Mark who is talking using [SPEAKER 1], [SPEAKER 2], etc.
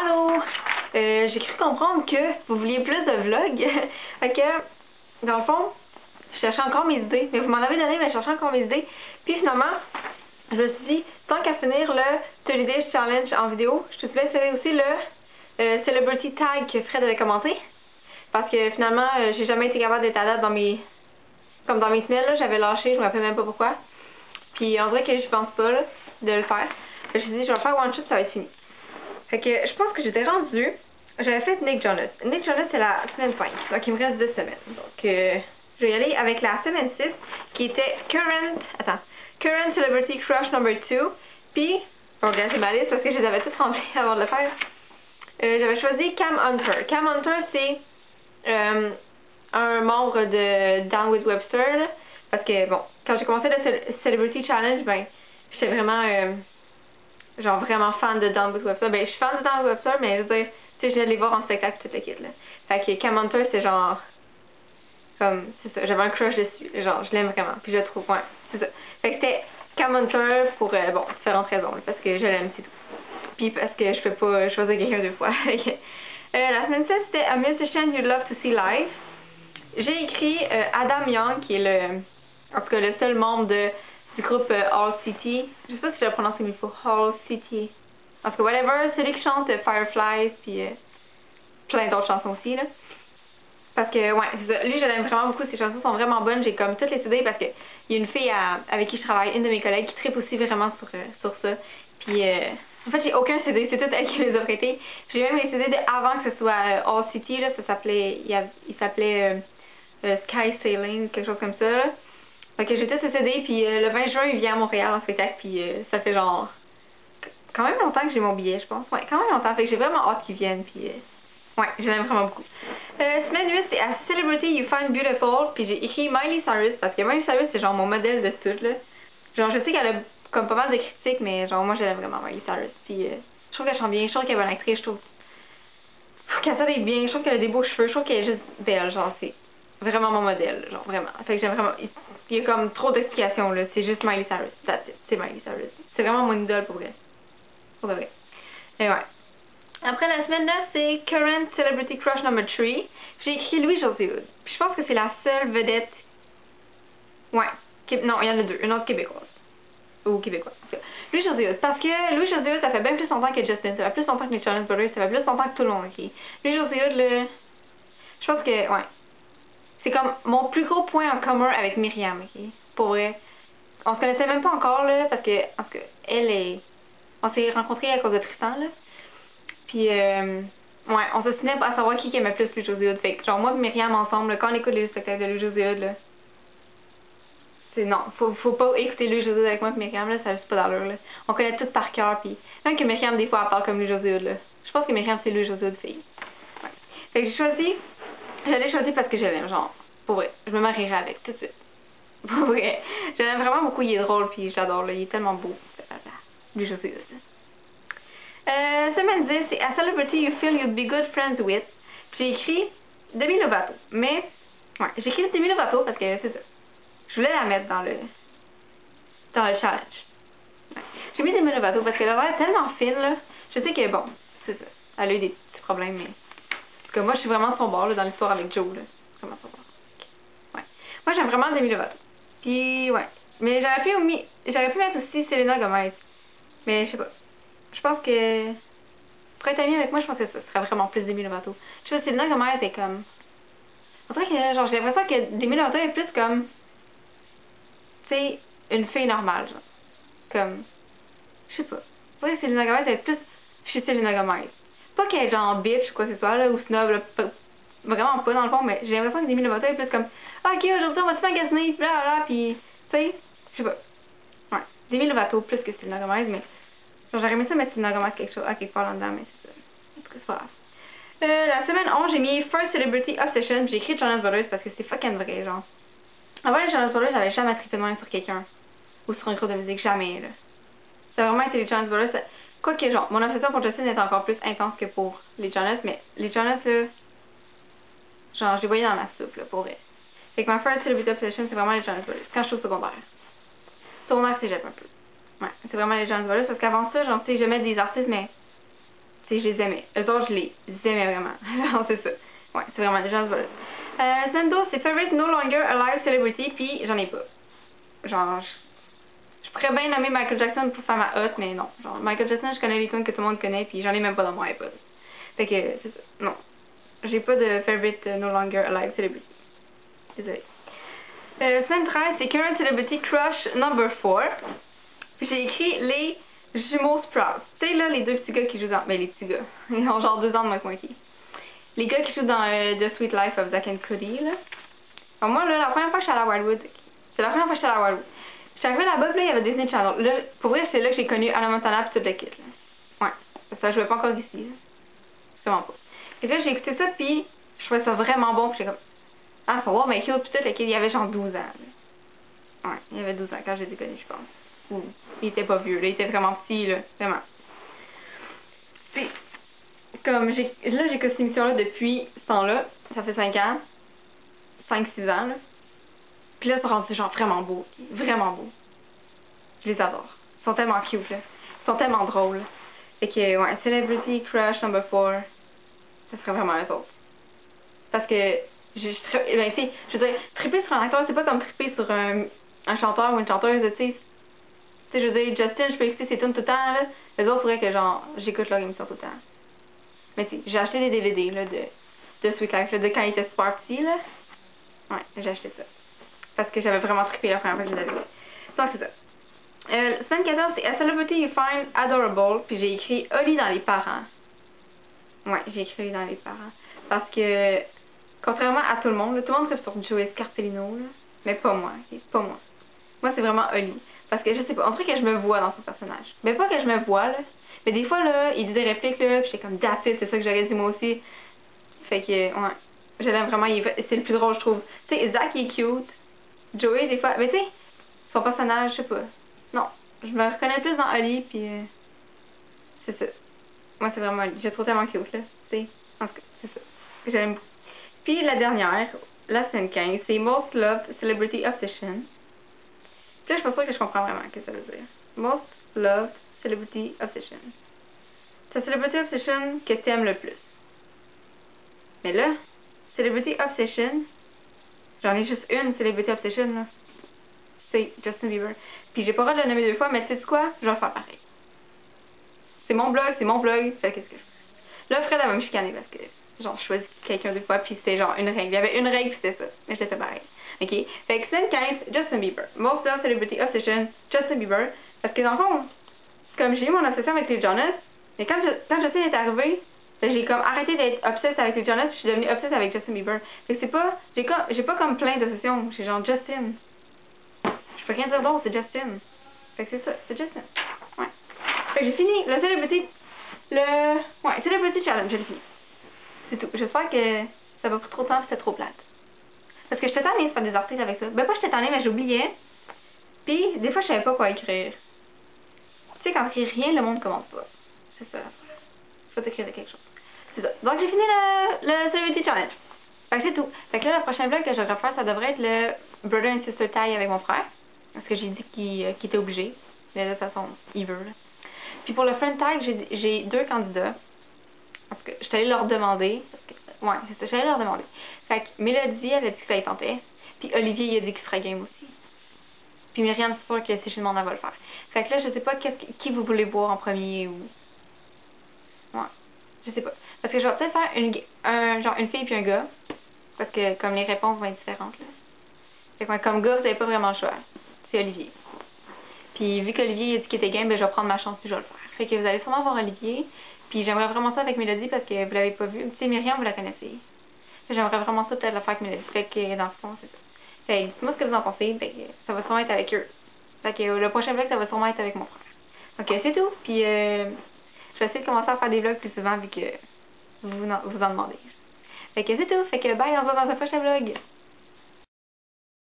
[SPEAKER 1] Allô! J'ai cru comprendre que vous vouliez plus de vlogs. Fait que, dans le fond, je cherchais encore mes idées. Mais vous m'en avez donné, mais je cherchais encore mes idées. Puis finalement, je me suis dit, tant qu'à finir le 30 Days Challenge en vidéo, je te voulais essayer aussi le Celebrity Tag que Fred avait commenté. Parce que finalement, j'ai jamais été capable d'être à date dans mes... Comme dans mes semaines, là, j'avais lâché, je me rappelle même pas pourquoi. Puis on dirait que je pense pas là, de le faire. Je me suis dit, je vais faire one shot, ça va être fini. Fait que je pense que j'étais rendue. J'avais fait Nick Jonas. Nick Jonas, c'est la semaine 5. Donc il me reste 2 semaines. Donc je vais y aller avec la semaine 6 qui était Current Celebrity Crush number 2. Puis, bon, regardez ma liste parce que je les avais toutes remplis avant de le faire. J'avais choisi Cam Hunter. Cam Hunter, c'est un membre de Down with Webster. Là, parce que, bon, quand j'ai commencé le Celebrity Challenge, ben, j'étais vraiment, genre vraiment fan de Down with Webster. Ben, je suis fan de Down with Webster, mais je veux dire, tu sais, je l'ai voir en spectacle toute la kit, là. Fait que Cam Hunter, c'est genre, comme, c'est ça, j'avais un crush dessus. Genre, je l'aime vraiment. Puis je le trouve, ouais, c'est ça. Fait que c'était Cam Hunter pour, bon, différentes raisons, là, parce que je l'aime, c'est tout. Puis parce que je peux pas choisir quelqu'un 2 fois. La semaine 7, c'était A Musician You'd Love to See Live. J'ai écrit Adam Young, qui est en tout cas le seul membre du groupe All City. Je sais pas si je le prononce comme il faut. All City. En tout cas, whatever. Celui qui chante Fireflies, puis plein d'autres chansons aussi, là. Parce que, ouais, lui, je l'aime vraiment beaucoup. Ses chansons sont vraiment bonnes. J'ai comme toutes les CD parce que il y a une fille avec qui je travaille, une de mes collègues, qui tripe aussi vraiment sur ça. Puis, en fait, j'ai aucun CD. C'est tout elle qui les a prêtés. J'ai même les CD avant que ce soit All City, là. Ça s'appelait, il s'appelait Sky Sailing, quelque chose comme ça, là. Fait que j'ai tous ces CD, puis le 20 juin, il vient à Montréal en spectacle, puis ça fait genre quand même longtemps que j'ai mon billet, je pense. Ouais, quand même longtemps. Fait que j'ai vraiment hâte qu'il vienne, puis ouais, je l'aime vraiment beaucoup. Semaine 8, c'est A Celebrity You Find Beautiful, puis j'ai écrit Miley Cyrus, parce que Miley Cyrus, c'est genre mon modèle de tout, là. Genre, je sais qu'elle a comme pas mal de critiques, mais genre, moi, je l'aime vraiment, Miley Cyrus. Puis je trouve qu'elle chante bien, je trouve qu'elle est bonne actrice, je trouve qu'elle s'habille bien, je trouve qu'elle a des beaux cheveux, je trouve qu'elle est juste belle, genre, c'est vraiment mon modèle, genre, vraiment. Fait que j'aime vraiment. Il y a comme trop d'explications, là. C'est juste Miley Cyrus. That's it. C'est Miley Cyrus. C'est vraiment mon idole pour vrai. Pour vrai. Et ouais. Après la semaine 9, c'est Current Celebrity Crush number 3. J'ai écrit Louis-José Hood. Puis je pense que c'est la seule vedette. Ouais. Non, il y en a 2. Une autre québécoise. Ou québécois. Louis-José Hood. Parce que Louis-José Hood, ça fait bien plus longtemps que Justin. Ça fait plus longtemps que les Jonas Brothers. Ça fait plus longtemps que tout le monde, ok. Louis-José Hood, là. Je pense que, ouais. C'est comme mon plus gros point en commun avec Myriam, ok? Pour vrai. On se connaissait même pas encore, là, parce que, en tout cas, on s'est rencontrés à cause de Tristan, là. Puis, ouais, on se tenait à savoir qui aimait plus Louis-José Hood. Fait que, genre, moi et Myriam ensemble, là, quand on écoute les spectacles de Louis-José Hood, là, c'est non, faut pas écouter Louis-José Hood avec moi et Myriam, là, ça juste pas d'allure, là. On connaît tout par cœur, puis même que Myriam, des fois, elle parle comme Louis-José Hood, là. Je pense que Myriam, c'est Louis-José Hood fille. Ouais. Fait que je l'ai choisi parce que je l'aime, genre, pour vrai. Je me marierai avec, tout de suite. Pour vrai. Je l'aime vraiment beaucoup, il est drôle, puis j'adore, là. Il est tellement beau. Louis-José Hood. Semaine 10, c'est A Celebrity You Feel You'd Be Good Friends With. J'ai écrit Demi Lovato. Mais, ouais, j'ai écrit Demi Lovato parce que c'est ça. Je voulais la mettre dans le challenge. Ouais. J'ai mis Demi Lovato parce qu'elle a l'air tellement fine, là. Je sais que, bon, c'est ça. Elle a eu des petits problèmes, mais. En tout cas, moi, je suis vraiment son bord, là, dans l'histoire avec Joe, là. Vraiment son bord. Ouais. Moi, j'aime vraiment Demi Lovato. Puis, ouais. Mais j'aurais pu mettre aussi Selena Gomez. Mais, je sais pas. Je pense que pour être amie avec moi, je pense que ça serait vraiment plus Demi Lovato. Je sais pas, Selena Gomez est comme. En tout cas, genre, j'ai l'impression que Demi Lovato est plus comme. Tu sais, une fille normale, genre. Comme. Je sais pas. Ouais, Selena Gomez est plus. Je suis Selena Gomez. Pas qu'elle est genre bitch ou quoi que ce soit, là, ou snob, là. Vraiment pas dans le fond, mais j'ai l'impression que Demi Lovato est plus comme. Ah, ok, aujourd'hui on va se magasiner, pis là, pis. Tu sais, je sais pas. Ouais. Demi Lovato plus que Selena Gomez, mais. J'aurais aimé ça mettre une Gomez quelque part là-dedans, mais c'est ça. En tout cas, c'est pas grave. La semaine 11, j'ai mis First Celebrity Obsession. J'ai écrit Jonas Brothers parce que c'est fucking vrai, genre. Avant les Jonas Brothers, j'avais jamais trippé de même sur quelqu'un. Ou sur un groupe de musique, jamais, là. Ça a vraiment été les Jonas Brothers. Quoique, genre, mon obsession pour Justin est encore plus intense que pour les Jonas, mais les Jonas, là. Genre, je les voyais dans ma soupe, là, pour vrai. Fait que ma First Celebrity Obsession, c'est vraiment les Jonas Brothers. Quand je suis au secondaire. Secondaire, c'est jette un peu. Ouais, c'est vraiment les Jonas Brothers parce qu'avant ça, genre, tu sais, j'aimais des artistes, mais je les aimais. Eux autres, je les aimais vraiment. C'est ça. Ouais, c'est vraiment des gens de voleurs. Semaine 12, c'est Favorite No Longer Alive Celebrity, puis j'en ai pas. Genre, je pourrais bien nommer Michael Jackson pour faire ma hotte, mais non. Genre, Michael Jackson, je connais les tunes que tout le monde connaît, puis j'en ai même pas dans mon iPod. Fait que, c'est ça. Non. J'ai pas de Favorite No Longer Alive Celebrity. Désolée. Semaine 13, c'est Current Celebrity Crush Number 4. Puis j'ai écrit les jumeaux Sprouts. Tu sais, là, les deux petits gars qui jouent dans. Ben, les petits gars. Ils ont genre 2 ans de moins que moi qui. Les gars qui jouent dans The Sweet Life of Zack and Cody, là. Alors, moi, là, la première fois que je suis allée à Wildwood, c'est la première fois que je suis allée à Wildwood. Je suis arrivée là-bas, là, il y avait Disney Channel. Là, pour vrai, c'est là que j'ai connu Hannah Montana pis tout le kit, là. Ouais. Ça jouait pas encore d'ici, là. Vraiment pas. Et là, j'ai écouté ça, puis je trouvais ça vraiment bon, puis j'étais comme. Ah, faut voir, mais cute, pis tout, le kit, il y avait genre 12 ans, là. Ouais, il y avait 12 ans quand j'ai connu, je pense. Ou, il était pas vieux, là, il était vraiment petit, là. Vraiment. Puis, comme j'ai écouté cette émission-là depuis ce temps-là, ça fait 5 ans, 5-6 ans, là. Puis là, c'est rendu genre vraiment beau, vraiment beau. Je les adore. Ils sont tellement cute, là. Ils sont tellement drôles. Fait que, ouais, Celebrity Crush Number 4, ça serait vraiment les autres. Parce que, ben, tu sais, je veux dire, triper sur un acteur, c'est pas comme triper sur un chanteur ou une chanteuse, tu sais. Tu sais, je veux dire, Justin, je peux écouter ses tunes tout le temps, là. Les autres, faudrait que, genre, j'écoute leur émission tout le temps. Mais tu sais, j'ai acheté des DVD, là, de Sweet Life, là, de quand il était super petit, là. Ouais, j'ai acheté ça. Parce que j'avais vraiment trippé la première fois que je l'avais vu. Donc, c'est ça. Semaine 14, c'est A Celebrity You Find Adorable, puis j'ai écrit Oli dans les parents. Ouais, j'ai écrit Oli dans les parents. Parce que, contrairement à tout le monde tripe sur Joey Scarpellino, là. Mais pas moi, ok? Pas moi. Moi, c'est vraiment Oli. Parce que je sais pas, on dirait que je me vois dans ce personnage. Mais pas que je me vois, là. Mais des fois, là, il dit des répliques, là, pis j'étais comme that's it, c'est ça que j'aurais dit moi aussi. Fait que, ouais. Je l'aime vraiment, c'est le plus drôle, je trouve. Tu sais, Zach, il est cute. Joey, des fois, mais tu sais, son personnage, je sais pas. Non, je me reconnais plus dans Oli, pis c'est ça. Moi, c'est vraiment Oli. Je trouve tellement cute, là. Tu sais, en tout cas, c'est ça. J'aime beaucoup. Puis la dernière, la semaine 15, c'est Most Loved Celebrity Obsession. Puis là, je suis pas sûre que je comprends vraiment ce que ça veut dire. Most Loved Celebrity Obsession. C'est Celebrity Obsession que t'aimes le plus. Mais là, Celebrity Obsession, j'en ai juste une Celebrity Obsession, là. C'est Justin Bieber. Puis j'ai pas le droit de le nommer 2 fois, mais tu sais quoi? Je vais le faire pareil. C'est mon blog, fait qu'est-ce que je fais? Là, Fred, elle va me chicaner parce que, genre, je choisis quelqu'un 2 fois, puis c'était genre une règle. Il y avait une règle, puis c'était ça. Mais je l'ai fait pareil. Ok? Fait que semaine 15, Justin Bieber. Most Loved Celebrity Obsession, Justin Bieber. Parce que dans le fond, comme j'ai eu mon obsession avec les Jonas, mais quand Justin est arrivé, j'ai comme arrêté d'être obsesse avec les Jonas, puis je suis devenue obsesse avec Justin Bieber. Fait que c'est pas, j'ai pas comme plein d'obsessions. J'ai genre Justin. Je peux rien dire d'autre, c'est Justin. Fait que c'est ça, c'est Justin. Ouais. Fait que j'ai fini le Celebrity Challenge, j'ai fini. C'est tout. J'espère que ça va pas trop de temps, c'était trop plate. Parce que j'étais tannée de faire des articles avec ça. Ben pas j'étais tannée, mais j'oubliais. Puis des fois je savais pas quoi écrire. Tu sais, quand tu écris rien, le monde commence pas. C'est ça. Faut écrire quelque chose. C'est ça. Donc j'ai fini le Celebrity Challenge. Fait que c'est tout. Fait que là, le prochain vlog que je vais faire, ça devrait être le Brother and Sister Tie avec mon frère. Parce que j'ai dit qu'il était obligé. Mais de toute façon, il veut. Là. Puis pour le Friend Tag, j'ai 2 candidats. Parce que je suis allée leur demander. Ouais, c'est ça, je suis allée leur demander. Fait que Mélodie avait dit que ça y tentait. Puis Olivier, il a dit qu'il serait game aussi. Puis Myriam, c'est sûr que si je lui demande, elle va le faire. Fait que là, je sais pas qui vous voulez voir en premier ou. Ouais. Je sais pas. Parce que je vais peut-être faire genre une fille puis un gars. Parce que comme les réponses vont être différentes là. Fait que comme gars, vous n'avez pas vraiment le choix. C'est Olivier. Puis vu qu'Olivier a dit qu'il était game, ben je vais prendre ma chance puis je vais le faire. Fait que vous allez sûrement voir Olivier. Puis j'aimerais vraiment ça avec Mélodie parce que vous l'avez pas vu. Tu sais, Myriam, vous la connaissez. J'aimerais vraiment ça peut-être le faire avec Mélodie. Fait que dans le fond, c'est ça. Fait que dites-moi ce que vous en pensez. Fait que ça va sûrement être avec eux. Fait que le prochain vlog, ça va sûrement être avec mon frère. Ok, c'est tout. Puis je vais essayer de commencer à faire des vlogs plus souvent vu que vous en demandez. Fait que c'est tout. Fait que bye, on se voit dans un prochain vlog.